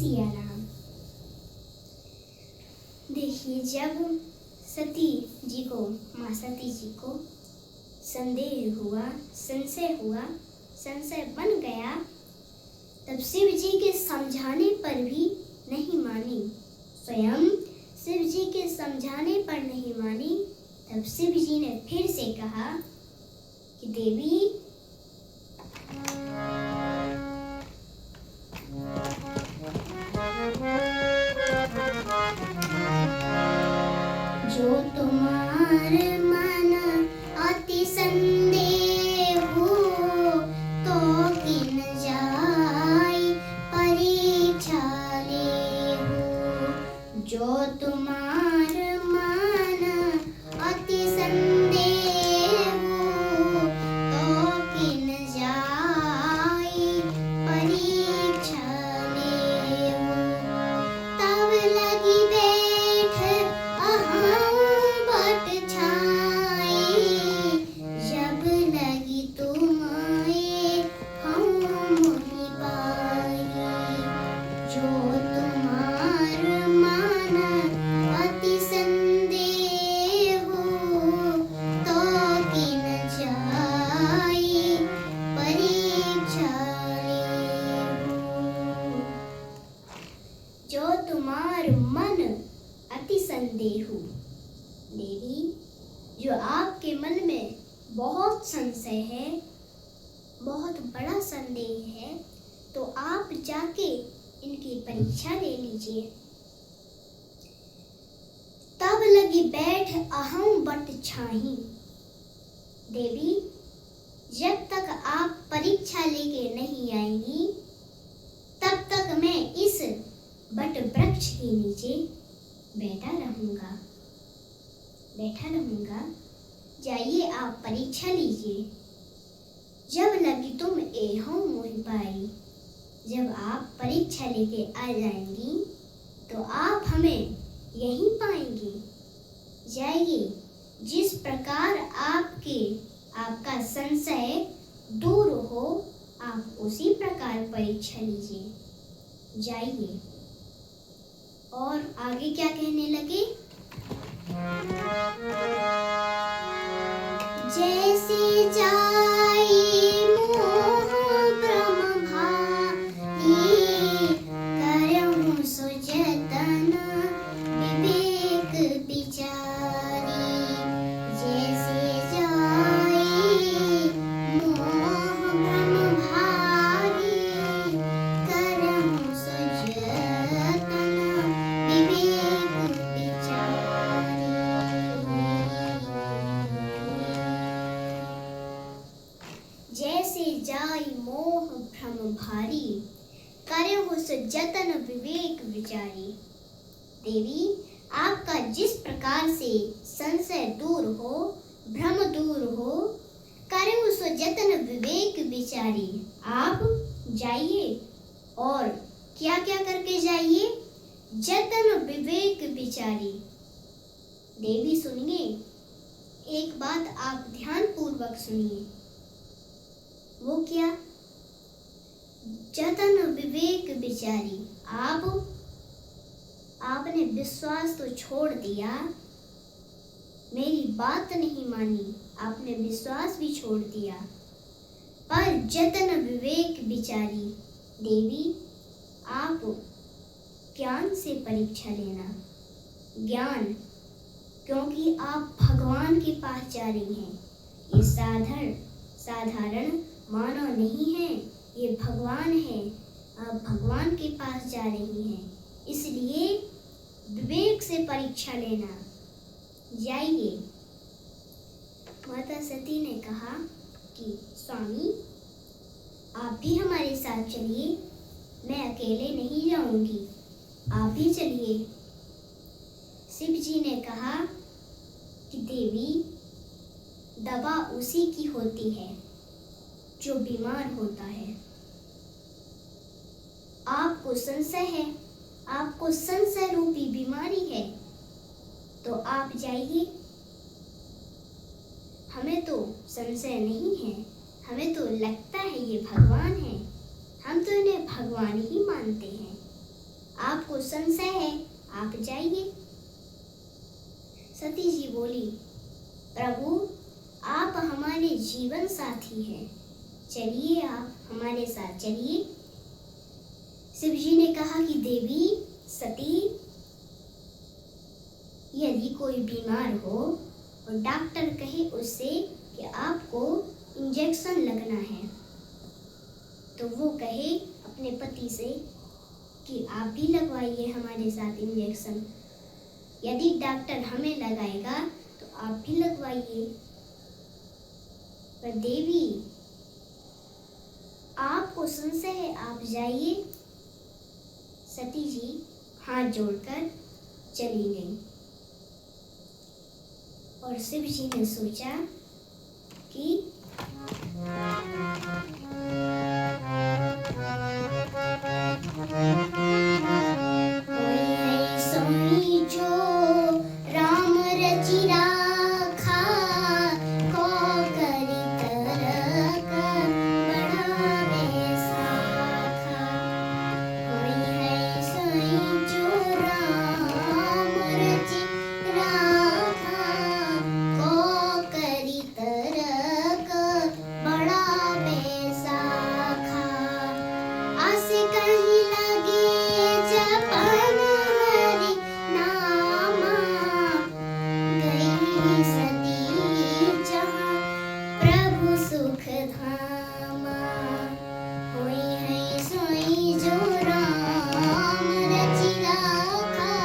सिया राम। देखिए, जब सती जी को, माँ सती जी को संदेह हुआ, संशय बन गया, तब शिव जी के समझाने पर भी नहीं मानी। स्वयं शिव जी के समझाने पर नहीं मानी। तब शिव जी ने फिर से कहा कि देवी, जो तुम्हार मन अति संदेह हो, तो किन जाई परीक्षा लेहु। जो तुम्हार मन अति संदेह हो, तो किन जाई परीक्षा लेहु। तब लगी बैठ बट छाई, जब लगी तुम्हें हम मोहि पाई। जो तुम्हार मन अति संदेह हो, तो किन जाई परीक्षा लेहु। जो तुम्हार मन अति संदेह हो, देवी, जो आपके मन में बहुत संशय है, बहुत बड़ा संदेह है, तो आप जाके इनकी परीक्षा ले लीजिए। तब लगी बैठ अहम बट छाही। देवी, जब तक आप परीक्षा लेके नहीं आएंगी, तब तक मैं इस बट वृक्ष के नीचे बैठा रहूंगा। जाइए, आप परीक्षा लीजिए। जब लगी तुम एहू मोहि पाई। जब आप परीक्षा लेके आ जाएंगी, तो आप हमें यहीं पाएंगी। जाइए, जिस प्रकार आपका संशय दूर हो, आप उसी प्रकार परीक्षा लीजिए। जाइए। और आगे क्या कहने लगे? जैसे जाई मोह भ्रम भारी, करहु सो जतन विवेक विचारी। जैसे जाई मोह भ्रम भारी, करहु सो जतन विवेक विचारी। जैसे जाई मोह भ्रम भारी, करहु सो जतन विवेक विचारी। देवी, आपका जिस प्रकार से संशय दूर हो, भ्रम दूर हो, करहु सो जतन विवेक विचारी। आप जाइए। और क्या क्या करके जाइए? जतन विवेक विचारी। देवी, सुनिए, एक बात आप ध्यान पूर्वक सुनिए। वो क्या? जतन विवेक विचारी। आपने विश्वास तो छोड़ दिया, मेरी बात नहीं मानी, आपने विश्वास भी छोड़ दिया, पर जतन विवेक विचारी। देवी, आप ज्ञान से परीक्षा लेना। ज्ञान, क्योंकि आप भगवान के पास जा रही हैं। ये साधारण मानव नहीं है, ये भगवान है। आप भगवान के पास जा रही हैं, इसलिए विवेक से परीक्षा लेना। जाइए। माता सती ने कहा कि स्वामी, आप भी हमारे साथ चलिए, मैं अकेले नहीं जाऊंगी, आप भी चलिए। शिव जी ने कहा कि देवी, दवा उसी की होती है जो बीमार होता है। आपको संशय है, आपको संशय रूपी बीमारी है, तो आप जाइए। हमें तो संशय नहीं है, हमें तो लगता है ये भगवान है, हम तो इन्हें भगवान ही मानते हैं। आपको संशय है, आप जाइए। सती जी बोली, प्रभु आप हमारे जीवन साथी हैं, चलिए आप हमारे साथ चलिए। शिव जी ने कहा कि देवी सती, यदि कोई बीमार हो और डॉक्टर कहे उससे कि आपको इंजेक्शन लगना है, तो वो कहे अपने पति से कि आप भी लगवाइए हमारे साथ इंजेक्शन। यदि डॉक्टर हमें लगाएगा तो आप भी लगवाइए। पर देवी आपको संशय है, आप जाइए। सती जी हाथ जोड़कर चली गई और शिव जी ने सोचा कि कोई है सोई जो राम रचि राखा, को करी तरक बढ़ावे साखा। कोई है सोई जो राम रचि राखा, को करी तरक बढ़ावे साखा। आस कहीं लगे जपन हरि नामा, गई सती जहाँ प्रभु सुख धामा। कोई है सोई जो राम रचि राखा,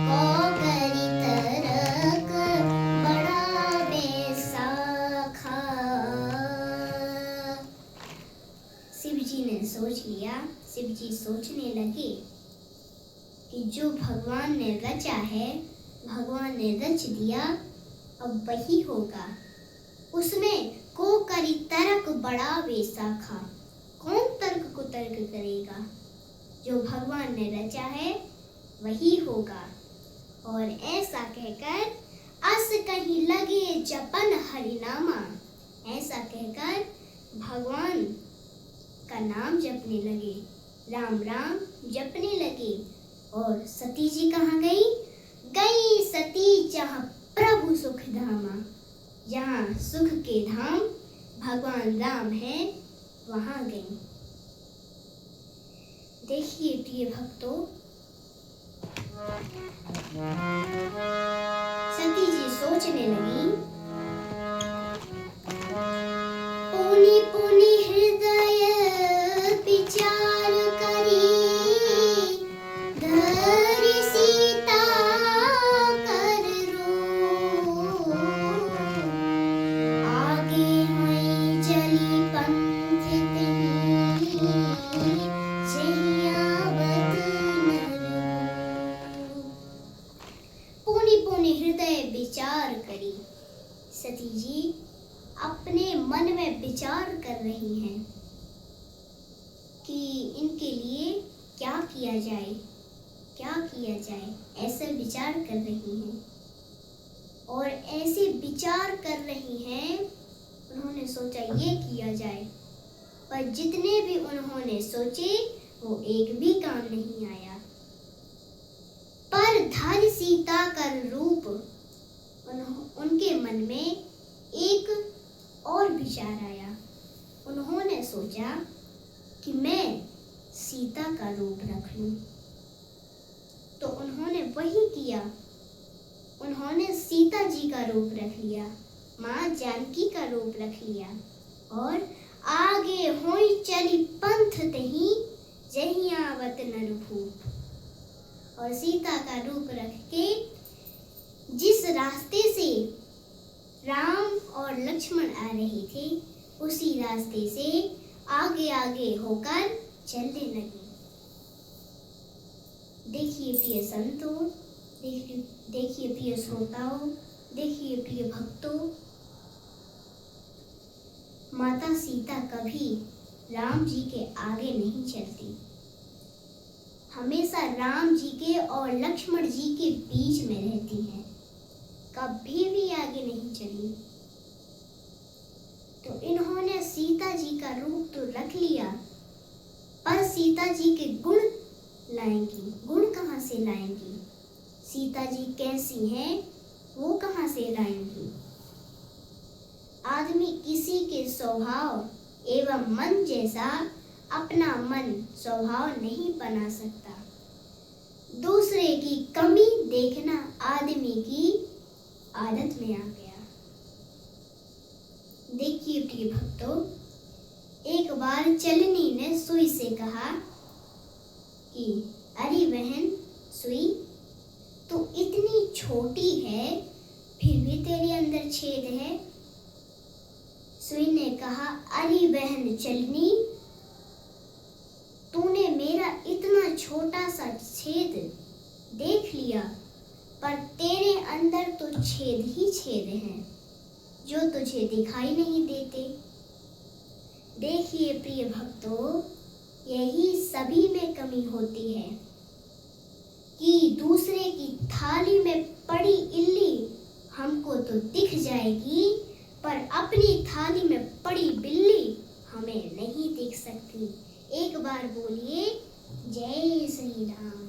को करी तरक बढ़ावे साखा। शिव जी ने सोच लिया, शिव जी सोचने लगे कि जो भगवान ने रचा है, भगवान ने रच दिया, अब वही होगा। उसमें को करी तर्क बढ़ावे साखा। कौन तर्क को तर्क करेगा? जो भगवान ने रचा है वही होगा। और ऐसा कहकर अस कहीं लगे जपन हरिनामा, ऐसा कहकर भगवान का नाम जपने लगे, राम राम जपने लगे। और सती जी कहाँ गई? गई सती जहाँ प्रभु सुख धामा, जहाँ सुख के धाम भगवान राम है, वहाँ गई। देखिए प्रिय भक्तों, सती जी सोचने लगी, पुनि पुनि हृदय विचार करी, धरि सीता कर रो। आगे हुई चली पंथ तही, जहि आवत न रो। पुनि पुनि हृदय विचार करी। सती जी अपने मन में विचार कर रही हैं कि इनके लिए क्या किया जाए, क्या किया जाए, ऐसे विचार कर रही हैं। और ऐसे विचार कर रही हैं, उन्होंने सोचा ये किया जाए, पर जितने भी उन्होंने सोचे वो एक भी काम नहीं आया। पर धर सीता का रूप, उनके मन में एक और विचार आया। उन्होंने सोचा कि मैं सीता का रूप रख लूं। तो उन्होंने वही किया, उन्होंने सीता जी का रूप रख लिया, माँ जानकी का रूप रख लिया। और आगे हुई चली पंथ तही, जहि आवत न रूप। और सीता का रूप रख के जिस रास्ते से राम और लक्ष्मण आ रहे थे, उसी रास्ते से आगे आगे होकर चलने लगे। देखिए प्रिय संतों, देखिए प्रिय श्रोताओं, देखिए प्रिय भक्तों, माता सीता कभी राम जी के आगे नहीं चलती, हमेशा राम जी के और लक्ष्मण जी के बीच में रहती हैं, कभी भी आगे नहीं चली। तो इन्होंने सीता जी का रूप तो रख लिया, पर सीता जी के गुण लाएंगी, से लाएंगी? सीता जी कैसी हैं, वो कहाँ से लाएंगी? आदमी किसी के स्वभाव एवं मन जैसा अपना मन स्वभाव नहीं बना सकता। दूसरे की कमी देखना आदमी की आदत में आ गया। देखिए प्रिय भक्तों, एक बार चलनी ने सुई से कहा कि अरे बहन सुई, तू इतनी छोटी है फिर भी तेरे अंदर छेद है। सुई ने कहा, अरे बहन चलनी, तूने मेरा इतना छोटा सा छेद देख लिया, पर तेरे अंदर तो छेद ही छेद हैं जो तुझे दिखाई नहीं देते। देखिए प्रिय भक्तों, यही सभी में कमी होती है कि दूसरे की थाली में पड़ी इल्ली हमको तो दिख जाएगी, पर अपनी थाली में पड़ी बिल्ली हमें नहीं दिख सकती। एक बार बोलिए, जय श्री राम।